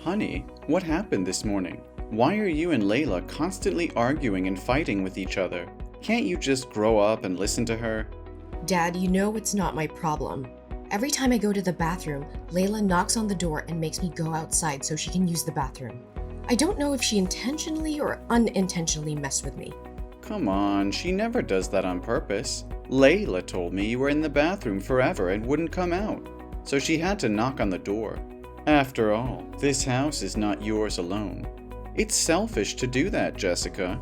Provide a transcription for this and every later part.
Honey, what happened this morning? Why are you and Layla constantly arguing and fighting with each other? Can't you just grow up and listen to her? Dad, you know it's not my problem. Every time I go to the bathroom, Layla knocks on the door and makes me go outside so she can use the bathroom. I don't know if she intentionally or unintentionally messed with me. Come on, she never does that on purpose. Layla told me you were in the bathroom forever and wouldn't come out, so she had to knock on the door. After all, this house is not yours alone. It's selfish to do that, Jessica.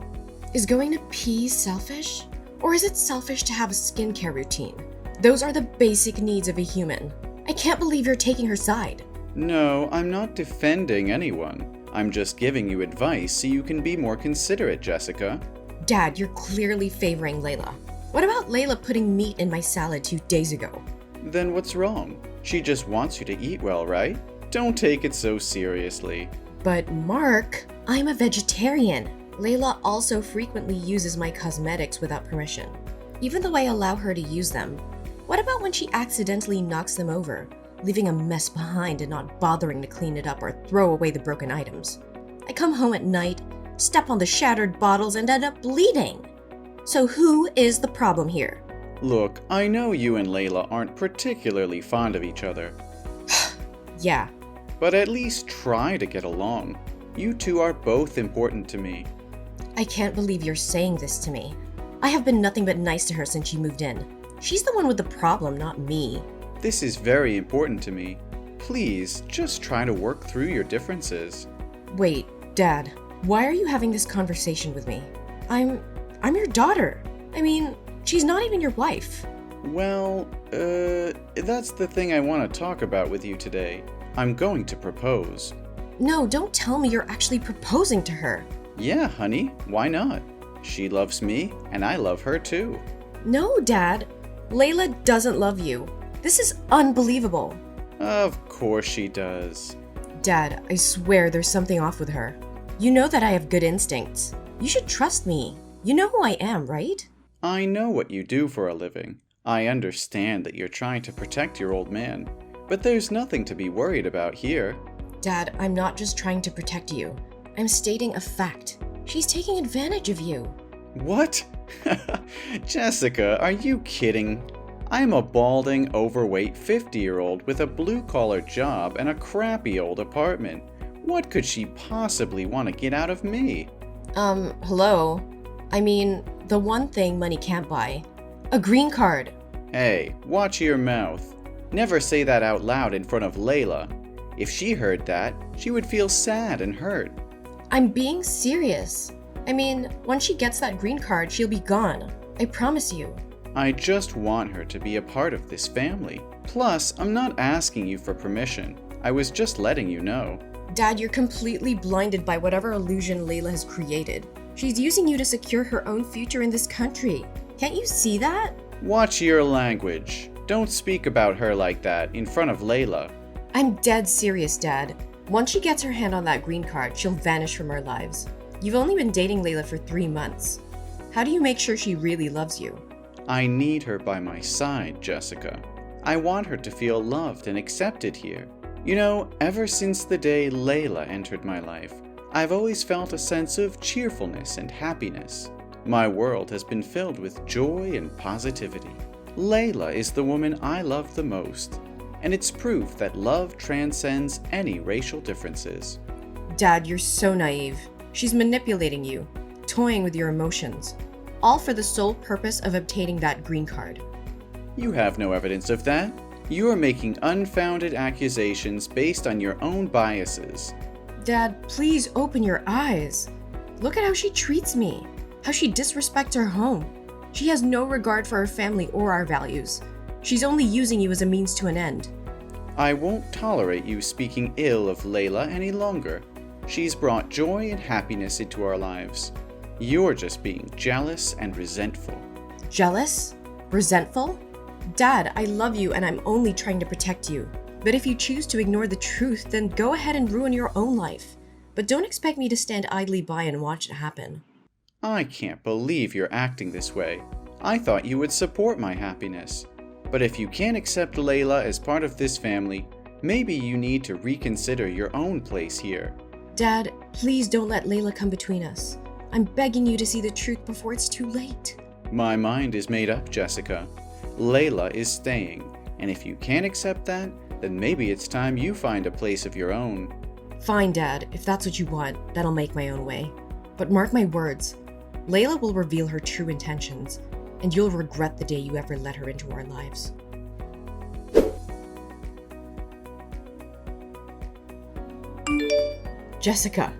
Is going to pee selfish? Or is it selfish to have a skincare routine? Those are the basic needs of a human. I can't believe you're taking her side. No, I'm not defending anyone. I'm just giving you advice so you can be more considerate, Jessica. Dad, you're clearly favoring Layla. What about Layla putting meat in my salad 2 days ago? Then what's wrong? She just wants you to eat well, right? Don't take it so seriously. But Mark, I'm a vegetarian. Layla also frequently uses my cosmetics without permission, even though I allow her to use them. What about when she accidentally knocks them over, leaving a mess behind and not bothering to clean it up or throw away the broken items? I come home at night, step on the shattered bottles, and end up bleeding. So who is the problem here? Look, I know you and Layla aren't particularly fond of each other. Yeah. But at least try to get along. You two are both important to me. I can't believe you're saying this to me. I have been nothing but nice to her since she moved in. She's the one with the problem, not me. This is very important to me. Please, just try to work through your differences. Wait, Dad, why are you having this conversation with me? I'm your daughter. I mean, she's not even your wife. Well, that's the thing I want to talk about with you today. I'm going to propose. No, don't tell me you're actually proposing to her. Yeah, honey, why not? She loves me, and I love her too. No, Dad. Layla doesn't love you. This is unbelievable. Of course she does. Dad, I swear there's something off with her. You know that I have good instincts. You should trust me. You know who I am, right? I know what you do for a living. I understand that you're trying to protect your old man. But there's nothing to be worried about here. Dad, I'm not just trying to protect you. I'm stating a fact. She's taking advantage of you. What? Jessica, are you kidding? I'm a balding, overweight 50-year-old with a blue-collar job and a crappy old apartment. What could she possibly want to get out of me? Hello? I mean, the one thing money can't buy. A green card. Hey, watch your mouth. Never say that out loud in front of Layla. If she heard that, she would feel sad and hurt. I'm being serious. I mean, once she gets that green card, she'll be gone. I promise you. I just want her to be a part of this family. Plus, I'm not asking you for permission. I was just letting you know. Dad, you're completely blinded by whatever illusion Layla has created. She's using you to secure her own future in this country. Can't you see that? Watch your language. Don't speak about her like that in front of Layla. I'm dead serious, Dad. Once she gets her hand on that green card, she'll vanish from our lives. You've only been dating Layla for 3 months. How do you make sure she really loves you? I need her by my side, Jessica. I want her to feel loved and accepted here. You know, ever since the day Layla entered my life, I've always felt a sense of cheerfulness and happiness. My world has been filled with joy and positivity. Layla is the woman I love the most, and it's proof that love transcends any racial differences. Dad, you're so naive. She's manipulating you, toying with your emotions, all for the sole purpose of obtaining that green card. You have no evidence of that. You are making unfounded accusations based on your own biases. Dad, please open your eyes. Look at how she treats me, how she disrespects her home. She has no regard for our family or our values. She's only using you as a means to an end. I won't tolerate you speaking ill of Layla any longer. She's brought joy and happiness into our lives. You're just being jealous and resentful. Jealous? Resentful? Dad, I love you and I'm only trying to protect you. But if you choose to ignore the truth, then go ahead and ruin your own life. But don't expect me to stand idly by and watch it happen. I can't believe you're acting this way. I thought you would support my happiness. But if you can't accept Layla as part of this family, Maybe you need to reconsider your own place here. Dad, please don't let Layla come between us. I'm begging you to see the truth before it's too late. My mind is made up, Jessica. Layla is staying, and if you can't accept that, then maybe it's time you find a place of your own. Fine, Dad, if that's what you want, then I'll make my own way. But mark my words, Layla will reveal her true intentions, and you'll regret the day you ever let her into our lives. Jessica,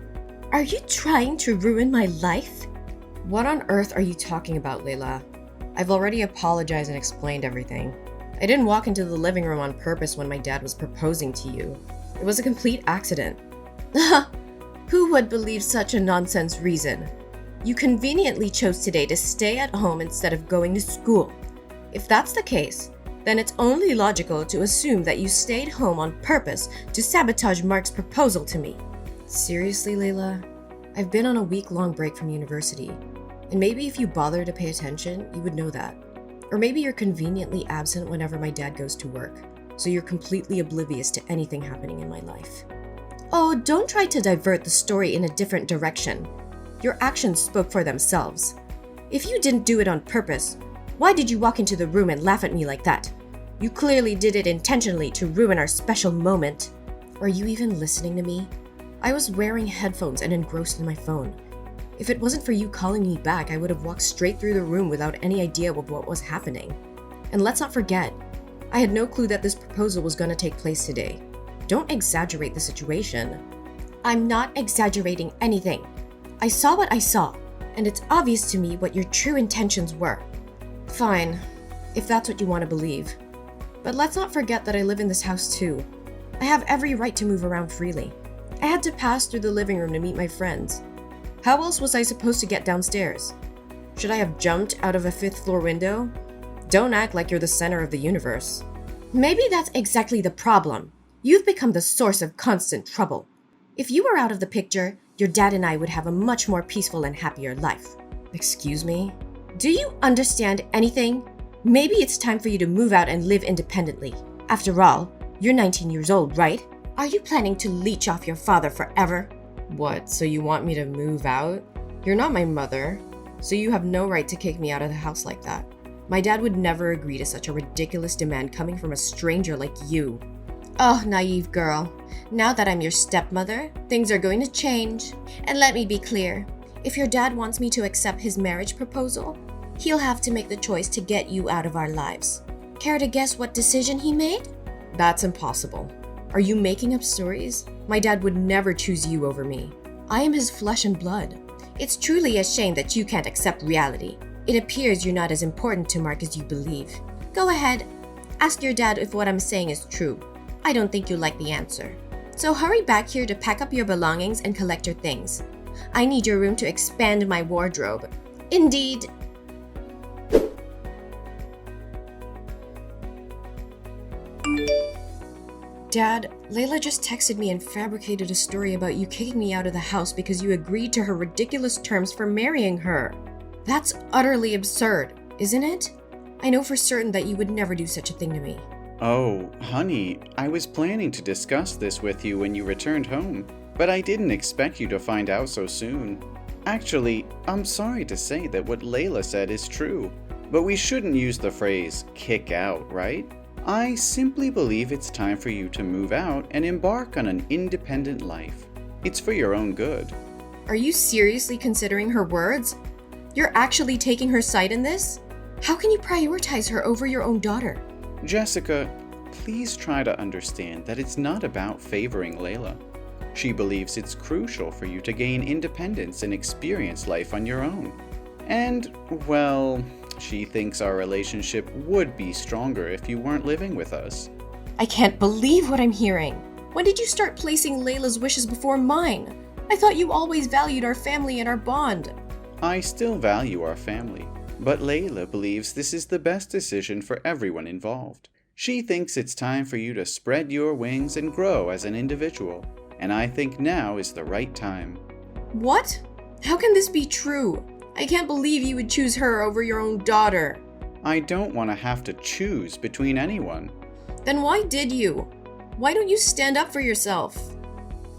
are you trying to ruin my life? What on earth are you talking about, Layla? I've already apologized and explained everything. I didn't walk into the living room on purpose when my dad was proposing to you. It was a complete accident. Who would believe such a nonsense reason? You conveniently chose today to stay at home instead of going to school. If that's the case, then it's only logical to assume that you stayed home on purpose to sabotage Mark's proposal to me. Seriously, Layla? I've been on a week-long break from university, and maybe if you bother to pay attention, you would know that. Or maybe you're conveniently absent whenever my dad goes to work, so you're completely oblivious to anything happening in my life. Oh, don't try to divert the story in a different direction. Your actions spoke for themselves. If you didn't do it on purpose, why did you walk into the room and laugh at me like that? You clearly did it intentionally to ruin our special moment. Are you even listening to me? I was wearing headphones and engrossed in my phone. If it wasn't for you calling me back, I would have walked straight through the room without any idea of what was happening. And let's not forget, I had no clue that this proposal was going to take place today. Don't exaggerate the situation. I'm not exaggerating anything. I saw what I saw, and it's obvious to me what your true intentions were. Fine, if that's what you want to believe. But let's not forget that I live in this house too. I have every right to move around freely. I had to pass through the living room to meet my friends. How else was I supposed to get downstairs? Should I have jumped out of a 5th floor window? Don't act like you're the center of the universe. Maybe that's exactly the problem. You've become the source of constant trouble. If you were out of the picture, your dad and I would have a much more peaceful and happier life. Excuse me? Do you understand anything? Maybe it's time for you to move out and live independently. After all, you're 19 years old, right? Are you planning to leech off your father forever? What, so you want me to move out? You're not my mother, so you have no right to kick me out of the house like that. My dad would never agree to such a ridiculous demand coming from a stranger like you. Oh, naive girl. Now that I'm your stepmother, things are going to change. And let me be clear, if your dad wants me to accept his marriage proposal, he'll have to make the choice to get you out of our lives. Care to guess what decision he made? That's impossible. Are you making up stories? My dad would never choose you over me. I am his flesh and blood. It's truly a shame that you can't accept reality. It appears you're not as important to Mark as you believe. Go ahead, ask your dad if what I'm saying is true. I don't think you'll like the answer. So hurry back here to pack up your belongings and collect your things. I need your room to expand my wardrobe. Indeed. Dad, Layla just texted me and fabricated a story about you kicking me out of the house because you agreed to her ridiculous terms for marrying her. That's utterly absurd, isn't it? I know for certain that you would never do such a thing to me. Oh, honey, I was planning to discuss this with you when you returned home, but I didn't expect you to find out so soon. Actually, I'm sorry to say that what Layla said is true, but we shouldn't use the phrase kick out, right? I simply believe it's time for you to move out and embark on an independent life. It's for your own good. Are you seriously considering her words? You're actually taking her side in this? How can you prioritize her over your own daughter? Jessica, please try to understand that it's not about favoring Layla. She believes it's crucial for you to gain independence and experience life on your own. And, well, she thinks our relationship would be stronger if you weren't living with us. I can't believe what I'm hearing. When did you start placing Layla's wishes before mine? I thought you always valued our family and our bond. I still value our family, but Layla believes this is the best decision for everyone involved. She thinks it's time for you to spread your wings and grow as an individual, and I think now is the right time. What? How can this be true? I can't believe you would choose her over your own daughter. I don't want to have to choose between anyone. Then why did you? Why don't you stand up for yourself?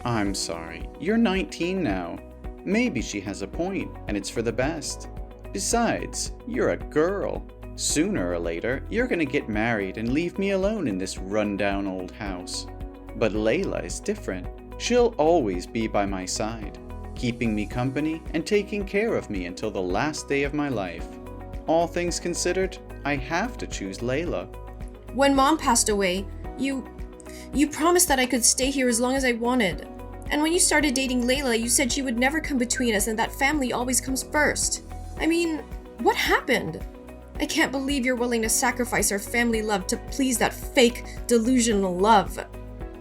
I'm sorry, you're 19 now. Maybe she has a point, and it's for the best. Besides, you're a girl. Sooner or later, you're gonna get married and leave me alone in this rundown old house. But Layla is different. She'll always be by my side, keeping me company and taking care of me until the last day of my life. All things considered, I have to choose Layla. When Mom passed away, you promised that I could stay here as long as I wanted. And when you started dating Layla, you said she would never come between us and that family always comes first. I mean, what happened? I can't believe you're willing to sacrifice our family love to please that fake, delusional love.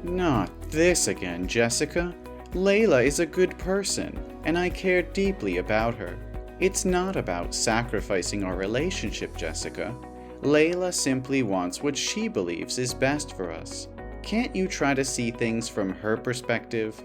Not this again, Jessica. Layla is a good person, and I care deeply about her. It's not about sacrificing our relationship, Jessica. Layla simply wants what she believes is best for us. Can't you try to see things from her perspective?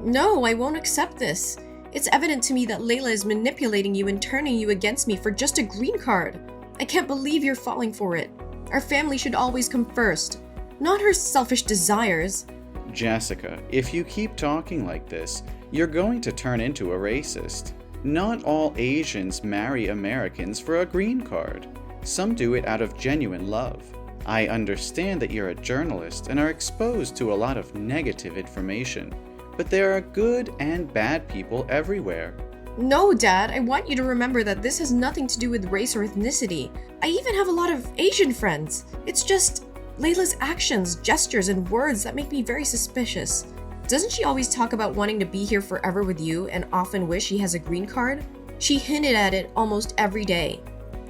No, I won't accept this. It's evident to me that Layla is manipulating you and turning you against me for just a green card. I can't believe you're falling for it. Our family should always come first, not her selfish desires. Jessica, if you keep talking like this, you're going to turn into a racist. Not all Asians marry Americans for a green card. Some do it out of genuine love. I understand that you're a journalist and are exposed to a lot of negative information, but there are good and bad people everywhere. No, Dad, I want you to remember that this has nothing to do with race or ethnicity. I even have a lot of Asian friends. It's just Layla's actions, gestures, and words that make me very suspicious. Doesn't she always talk about wanting to be here forever with you and often wish she has a green card? She hinted at it almost every day.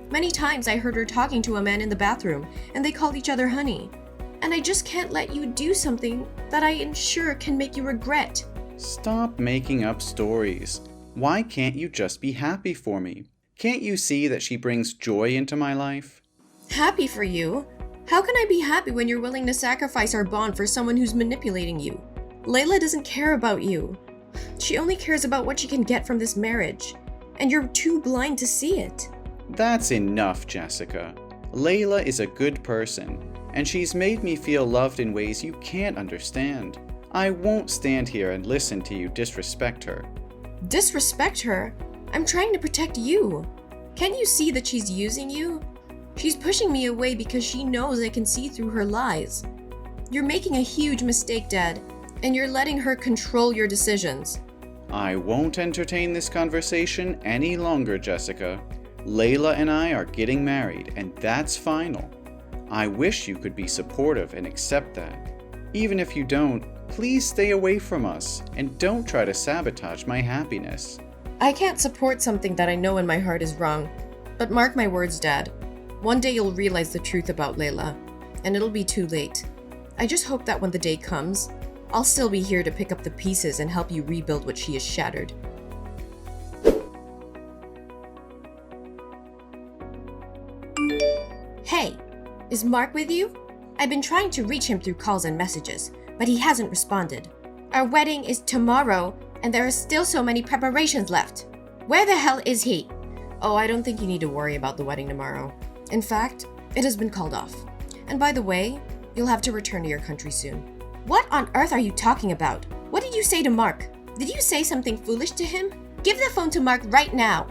Many times I heard her talking to a man in the bathroom, and they called each other honey. And I just can't let you do something that I am sure can make you regret. Stop making up stories. Why can't you just be happy for me? Can't you see that she brings joy into my life? Happy for you? How can I be happy when you're willing to sacrifice our bond for someone who's manipulating you? Layla doesn't care about you. She only cares about what she can get from this marriage. And you're too blind to see it. That's enough, Jessica. Layla is a good person, and she's made me feel loved in ways you can't understand. I won't stand here and listen to you disrespect her. Disrespect her? I'm trying to protect you. Can't you see that she's using you? She's pushing me away because she knows I can see through her lies. You're making a huge mistake, Dad, and you're letting her control your decisions. I won't entertain this conversation any longer, Jessica. Layla and I are getting married, and that's final. I wish you could be supportive and accept that. Even if you don't, please stay away from us and don't try to sabotage my happiness. I can't support something that I know in my heart is wrong. But mark my words, Dad. One day you'll realize the truth about Layla, and it'll be too late. I just hope that when the day comes, I'll still be here to pick up the pieces and help you rebuild what she has shattered. Hey, is Mark with you? I've been trying to reach him through calls and messages, but he hasn't responded. Our wedding is tomorrow, and there are still so many preparations left. Where the hell is he? Oh, I don't think you need to worry about the wedding tomorrow. In fact, it has been called off. And by the way, you'll have to return to your country soon. What on earth are you talking about? What did you say to Mark? Did you say something foolish to him? Give the phone to Mark right now.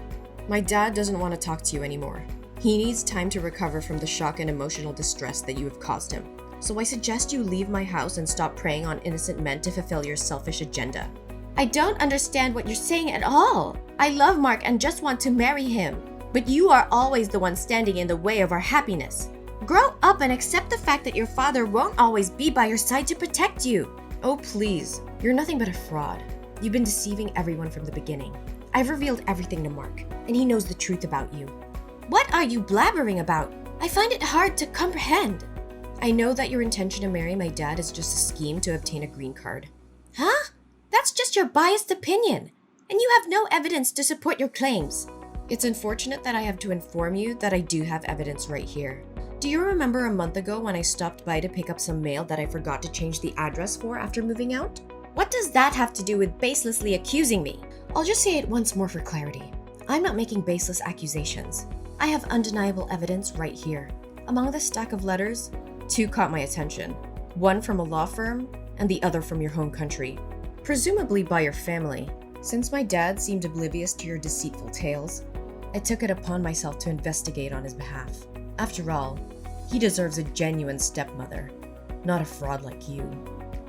My dad doesn't want to talk to you anymore. He needs time to recover from the shock and emotional distress that you have caused him. So I suggest you leave my house and stop preying on innocent men to fulfill your selfish agenda. I don't understand what you're saying at all. I love Mark and just want to marry him. But you are always the one standing in the way of our happiness. Grow up and accept the fact that your father won't always be by your side to protect you. Oh, please. You're nothing but a fraud. You've been deceiving everyone from the beginning. I've revealed everything to Mark, and he knows the truth about you. What are you blabbering about? I find it hard to comprehend. I know that your intention to marry my dad is just a scheme to obtain a green card. Huh? That's just your biased opinion, and you have no evidence to support your claims. It's unfortunate that I have to inform you that I do have evidence right here. Do you remember a month ago when I stopped by to pick up some mail that I forgot to change the address for after moving out? What does that have to do with baselessly accusing me? I'll just say it once more for clarity. I'm not making baseless accusations. I have undeniable evidence right here. Among the stack of letters, 2 caught my attention. one from a law firm and the other from your home country, presumably by your family. Since my dad seemed oblivious to your deceitful tales, I took it upon myself to investigate on his behalf. After all, he deserves a genuine stepmother, not a fraud like you.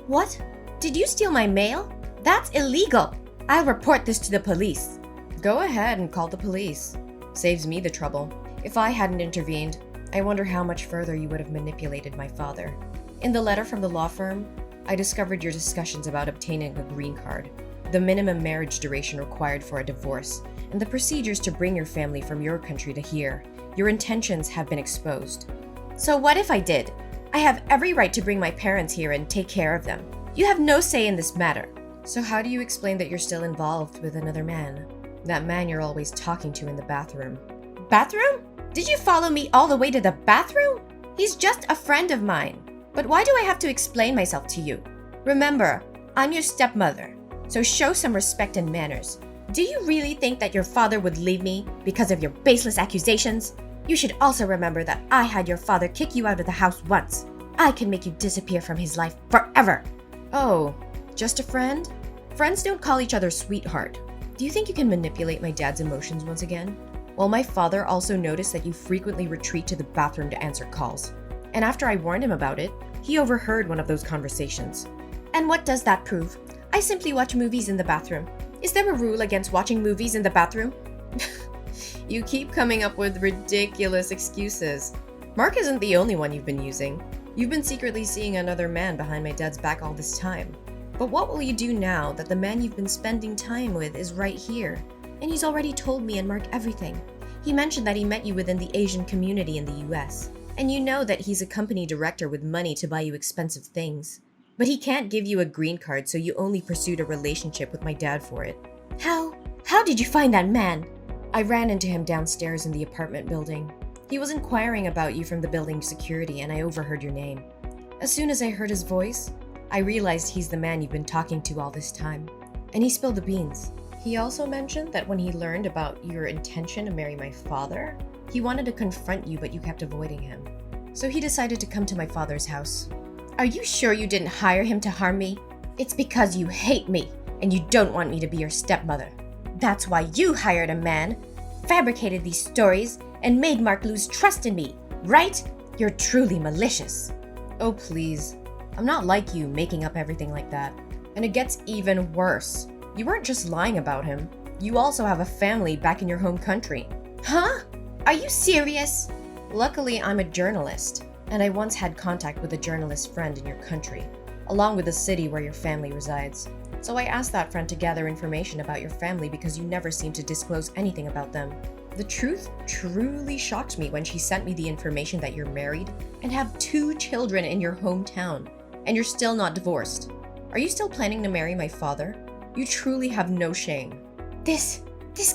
What? Did you steal my mail? That's illegal. I'll report this to the police. Go ahead and call the police. Saves me the trouble. If I hadn't intervened, I wonder how much further you would have manipulated my father. In the letter from the law firm, I discovered your discussions about obtaining a green card, the minimum marriage duration required for a divorce, and the procedures to bring your family from your country to here. Your intentions have been exposed. So what if I did? I have every right to bring my parents here and take care of them. You have no say in this matter. So how do you explain that you're still involved with another man? That man you're always talking to in the bathroom. Bathroom? Did you follow me all the way to the bathroom? He's just a friend of mine. But why do I have to explain myself to you? Remember, I'm your stepmother, so show some respect and manners. Do you really think that your father would leave me because of your baseless accusations? You should also remember that I had your father kick you out of the house once. I can make you disappear from his life forever. Oh, just a friend? Friends don't call each other sweetheart. Do you think you can manipulate my dad's emotions once again? Well, my father also noticed that you frequently retreat to the bathroom to answer calls. And after I warned him about it, he overheard one of those conversations. And what does that prove? I simply watch movies in the bathroom. Is there a rule against watching movies in the bathroom? You keep coming up with ridiculous excuses. Mark isn't the only one you've been using. You've been secretly seeing another man behind my dad's back all this time. But what will you do now that the man you've been spending time with is right here? And he's already told me and Mark everything. He mentioned that he met you within the Asian community in the US. And you know that he's a company director with money to buy you expensive things. But he can't give you a green card, so you only pursued a relationship with my dad for it. How did you find that man? I ran into him downstairs in the apartment building. He was inquiring about you from the building security, and I overheard your name. As soon as I heard his voice, I realized he's the man you've been talking to all this time. And he spilled the beans. He also mentioned that when he learned about your intention to marry my father, he wanted to confront you, but you kept avoiding him. So he decided to come to my father's house. Are you sure you didn't hire him to harm me? It's because you hate me and you don't want me to be your stepmother. That's why you hired a man, fabricated these stories, and made Mark lose trust in me, right? You're truly malicious. Oh, please. I'm not like you, making up everything like that. And it gets even worse. You weren't just lying about him. You also have a family back in your home country. Huh? Are you serious? Luckily, I'm a journalist, and I once had contact with a journalist friend in your country, along with the city where your family resides. So I asked that friend to gather information about your family because you never seem to disclose anything about them. The truth truly shocked me when she sent me the information that you're married and have 2 children in your hometown, and you're still not divorced. Are you still planning to marry my father? You truly have no shame. This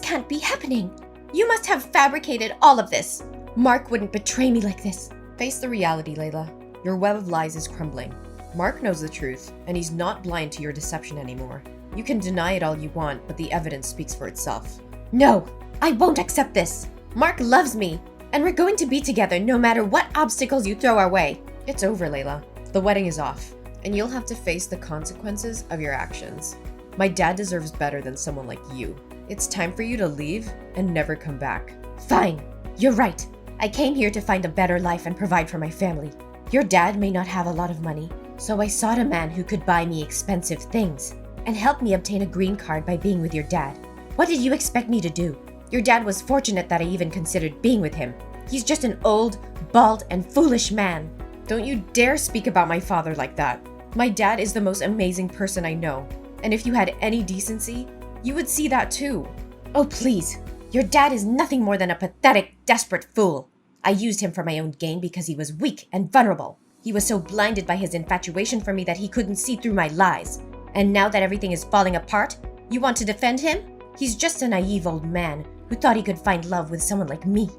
can't be happening. You must have fabricated all of this. Mark wouldn't betray me like this. Face the reality, Layla. Your web of lies is crumbling. Mark knows the truth, and he's not blind to your deception anymore. You can deny it all you want, but the evidence speaks for itself. No, I won't accept this. Mark loves me, and we're going to be together no matter what obstacles you throw our way. It's over, Layla. The wedding is off, and you'll have to face the consequences of your actions. My dad deserves better than someone like you. It's time for you to leave and never come back. Fine, you're right. I came here to find a better life and provide for my family. Your dad may not have a lot of money, so I sought a man who could buy me expensive things and help me obtain a green card by being with your dad. What did you expect me to do? Your dad was fortunate that I even considered being with him. He's just an old, bald, and foolish man. Don't you dare speak about my father like that. My dad is the most amazing person I know, and if you had any decency, you would see that too. Oh, please. Your dad is nothing more than a pathetic, desperate fool. I used him for my own gain because he was weak and vulnerable. He was so blinded by his infatuation for me that he couldn't see through my lies. And now that everything is falling apart, you want to defend him? He's just a naive old man who thought he could find love with someone like me.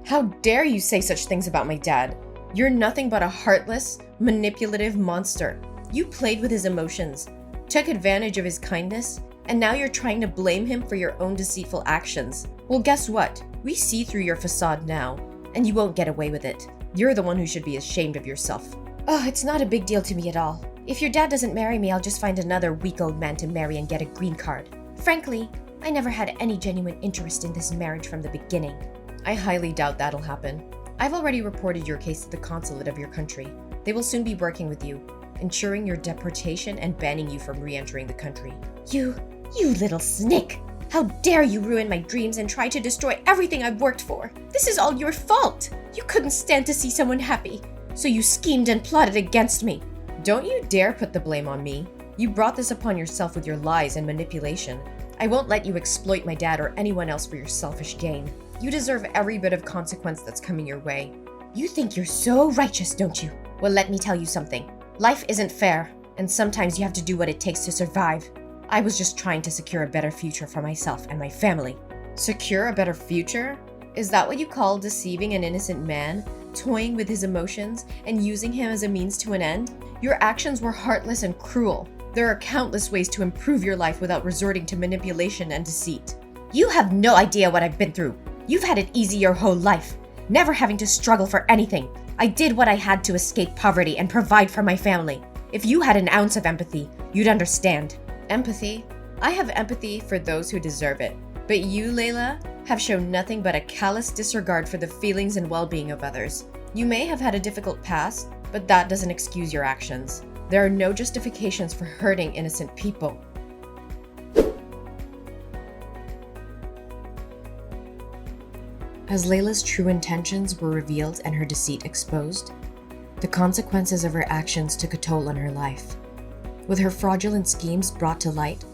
How dare you say such things about my dad? You're nothing but a heartless, manipulative monster. You played with his emotions, took advantage of his kindness, and now you're trying to blame him for your own deceitful actions. Well, guess what? We see through your facade now, and you won't get away with it. You're the one who should be ashamed of yourself. Oh, it's not a big deal to me at all. If your dad doesn't marry me, I'll just find another weak old man to marry and get a green card. Frankly, I never had any genuine interest in this marriage from the beginning. I highly doubt that'll happen. I've already reported your case to the consulate of your country. They will soon be working with you, ensuring your deportation and banning you from re-entering the country. You little snake! How dare you ruin my dreams and try to destroy everything I've worked for? This is all your fault! You couldn't stand to see someone happy, so you schemed and plotted against me. Don't you dare put the blame on me. You brought this upon yourself with your lies and manipulation. I won't let you exploit my dad or anyone else for your selfish gain. You deserve every bit of consequence that's coming your way. You think you're so righteous, don't you? Well, let me tell you something. Life isn't fair, and sometimes you have to do what it takes to survive. I was just trying to secure a better future for myself and my family. Secure a better future? Is that what you call deceiving an innocent man, toying with his emotions, and using him as a means to an end? Your actions were heartless and cruel. There are countless ways to improve your life without resorting to manipulation and deceit. You have no idea what I've been through. You've had it easy your whole life, never having to struggle for anything. I did what I had to escape poverty and provide for my family. If you had an ounce of empathy, you'd understand. Empathy? I have empathy for those who deserve it. But you, Layla, have shown nothing but a callous disregard for the feelings and well-being of others. You may have had a difficult past, but that doesn't excuse your actions. There are no justifications for hurting innocent people. As Layla's true intentions were revealed and her deceit exposed, the consequences of her actions took a toll on her life. With her fraudulent schemes brought to light,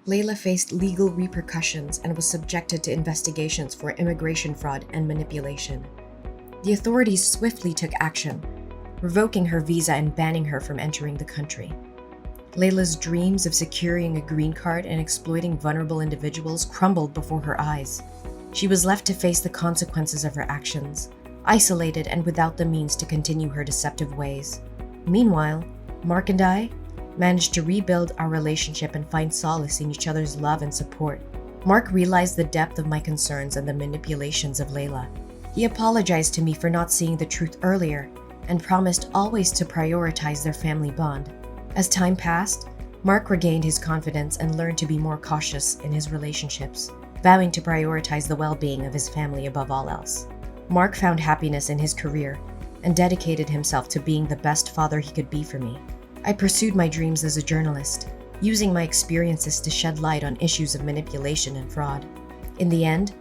Layla faced legal repercussions and was subjected to investigations for immigration fraud and manipulation. The authorities swiftly took action, revoking her visa and banning her from entering the country. Layla's dreams of securing a green card and exploiting vulnerable individuals crumbled before her eyes. She was left to face the consequences of her actions, isolated and without the means to continue her deceptive ways. Meanwhile, Mark and I managed to rebuild our relationship and find solace in each other's love and support. Mark realized the depth of my concerns and the manipulations of Layla. He apologized to me for not seeing the truth earlier and promised always to prioritize their family bond. As time passed, Mark regained his confidence and learned to be more cautious in his relationships, vowing to prioritize the well-being of his family above all else. Mark found happiness in his career and dedicated himself to being the best father he could be for me. I pursued my dreams as a journalist, using my experiences to shed light on issues of manipulation and fraud. In the end,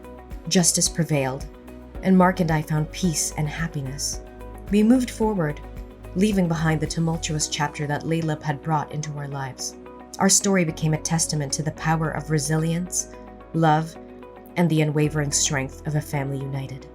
justice prevailed, and Mark and I found peace and happiness. We moved forward, leaving behind the tumultuous chapter that Layla had brought into our lives. Our story became a testament to the power of resilience, love, and the unwavering strength of a family united.